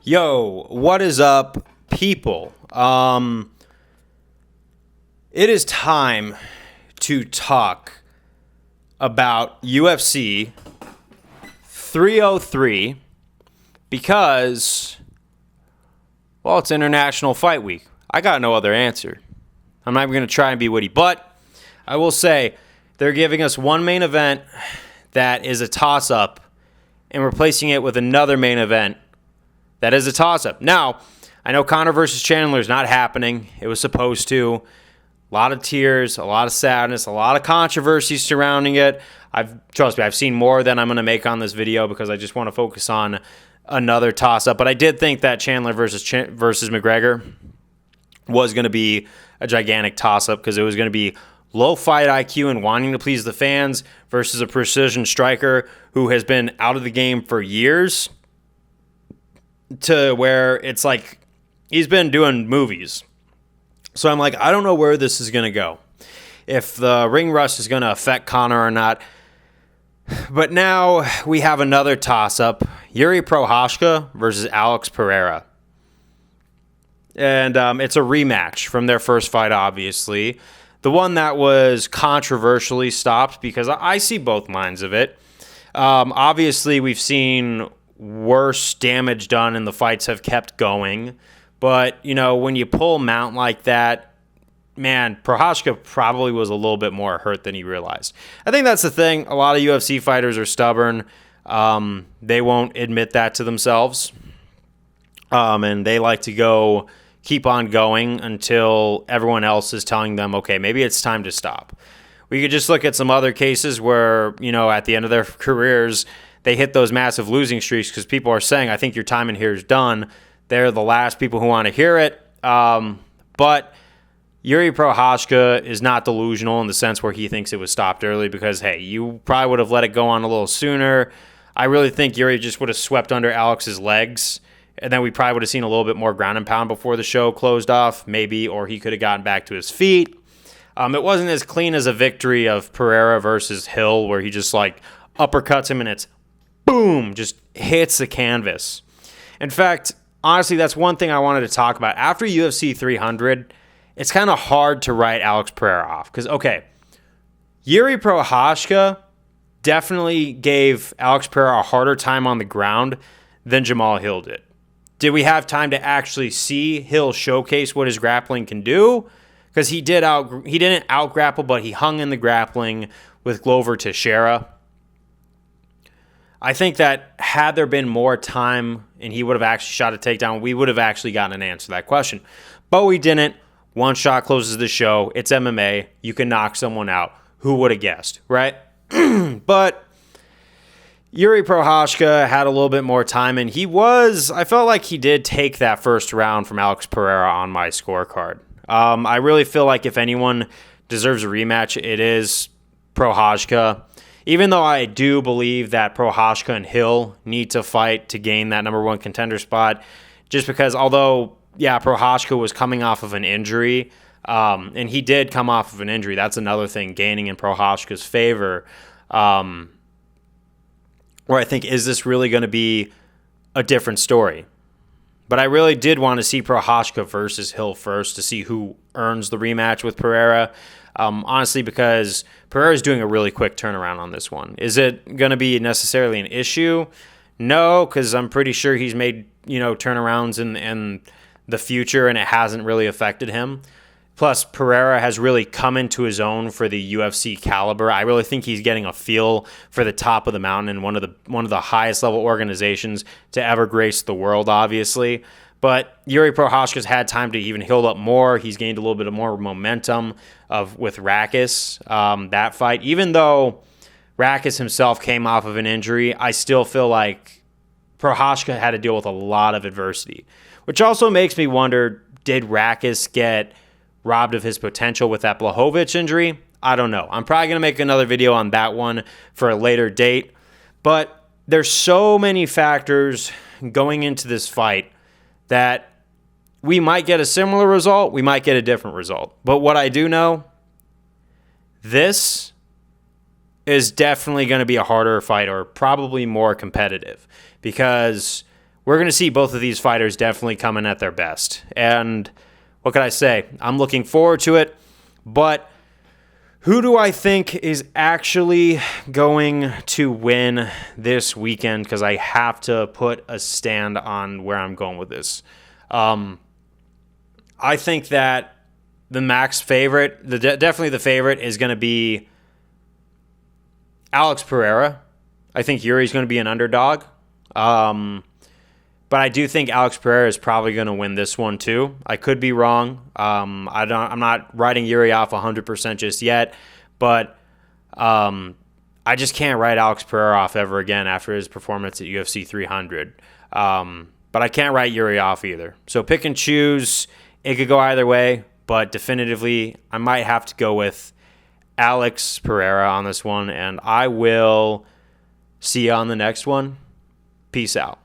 Yo, what is up, people? It is time to talk about UFC 303 because, well, it's International Fight Week. I got no other answer. I'm not even going to try and be witty, but I will say they're giving us one main event that is a toss-up and replacing it with another main event that is a toss-up. Now, I know Conor versus Chandler is not happening. It was supposed to. A lot of tears, a lot of sadness, a lot of controversy surrounding it. Trust me, I've seen more than I'm going to make on this video because I just want to focus on another toss-up. But I did think that Chandler versus McGregor was going to be a gigantic toss-up because it was going to be low fight IQ and wanting to please the fans versus a precision striker who has been out of the game for years, to where it's like he's been doing movies. So I'm like, I don't know where this is going to go, if the ring rust is going to affect Conor or not. But now we have another toss-up, Jiri Prochazka versus Alex Pereira. And it's a rematch from their first fight, obviously. The one that was controversially stopped, because I see both minds of it. Obviously, we've seen worse damage done and the fights have kept going. But, you know, when you pull mount like that, man, Prochazka probably was a little bit more hurt than he realized. I think that's the thing. A lot of UFC fighters are stubborn. They won't admit that to themselves. And they like to keep on going until everyone else is telling them, okay, maybe it's time to stop. We could just look at some other cases where, you know, at the end of their careers, they hit those massive losing streaks because people are saying, I think your time in here is done. They're the last people who want to hear it. But Jiri Prochazka is not delusional in the sense where he thinks it was stopped early because, hey, you probably would have let it go on a little sooner. I really think Jiri just would have swept under Alex's legs, and then we probably would have seen a little bit more ground and pound before the show closed off, maybe, or he could have gotten back to his feet. It wasn't as clean as a victory of Pereira versus Hill, where he just, like, uppercuts him and it's boom, just hits the canvas. In fact, honestly, that's one thing I wanted to talk about. After UFC 300, it's kind of hard to write Alex Pereira off. Because, okay, Jiri Prochazka definitely gave Alex Pereira a harder time on the ground than Jamal Hill did. Did we have time to actually see Hill showcase what his grappling can do? Because he didn't out-grapple, but he hung in the grappling with Glover Teixeira. I think that had there been more time and he would have actually shot a takedown, we would have actually gotten an answer to that question. But we didn't. One shot closes the show. It's MMA. You can knock someone out. Who would have guessed, right? But Jiri Prochazka had a little bit more time, and I felt like he did take that first round from Alex Pereira on my scorecard. I really feel like if anyone deserves a rematch, it is Prochazka. Even though I do believe that Prochazka and Hill need to fight to gain that number one contender spot, just because although, yeah, Prochazka was coming off of an injury, and he did come off of an injury. That's another thing, gaining in Prochazka's favor, where I think, is this really going to be a different story? But I really did want to see Prochazka versus Hill first to see who earns the rematch with Pereira. Honestly, because Pereira is doing a really quick turnaround on this one. Is it going to be necessarily an issue? No, because I'm pretty sure he's made, turnarounds in the future, and it hasn't really affected him. Plus, Pereira has really come into his own for the UFC caliber. I really think he's getting a feel for the top of the mountain and one of the highest level organizations to ever grace the world, obviously. But Jiri Prochazka's had time to even heal up more. He's gained a little bit of more momentum with Rakis, that fight. Even though Rakis himself came off of an injury, I still feel like Prochazka had to deal with a lot of adversity, which also makes me wonder, did Rakis get robbed of his potential with that Blachowicz injury? I don't know. I'm probably going to make another video on that one for a later date. But there's so many factors going into this fight that we might get a similar result, we might get a different result. But what I do know, this is definitely going to be a harder fight, or probably more competitive, because we're going to see both of these fighters definitely coming at their best. And what can I say? I'm looking forward to it. But who do I think is actually going to win this weekend? Because I have to put a stand on where I'm going with this. I think that the max favorite, definitely the favorite, is going to be Alex Pereira. I think Jiri's going to be an underdog. But I do think Alex Pereira is probably going to win this one too. I could be wrong. I'm not writing Jiri off 100% just yet, but I just can't write Alex Pereira off ever again after his performance at UFC 300. But I can't write Jiri off either. So pick and choose. It could go either way, but definitively I might have to go with Alex Pereira on this one, and I will see you on the next one. Peace out.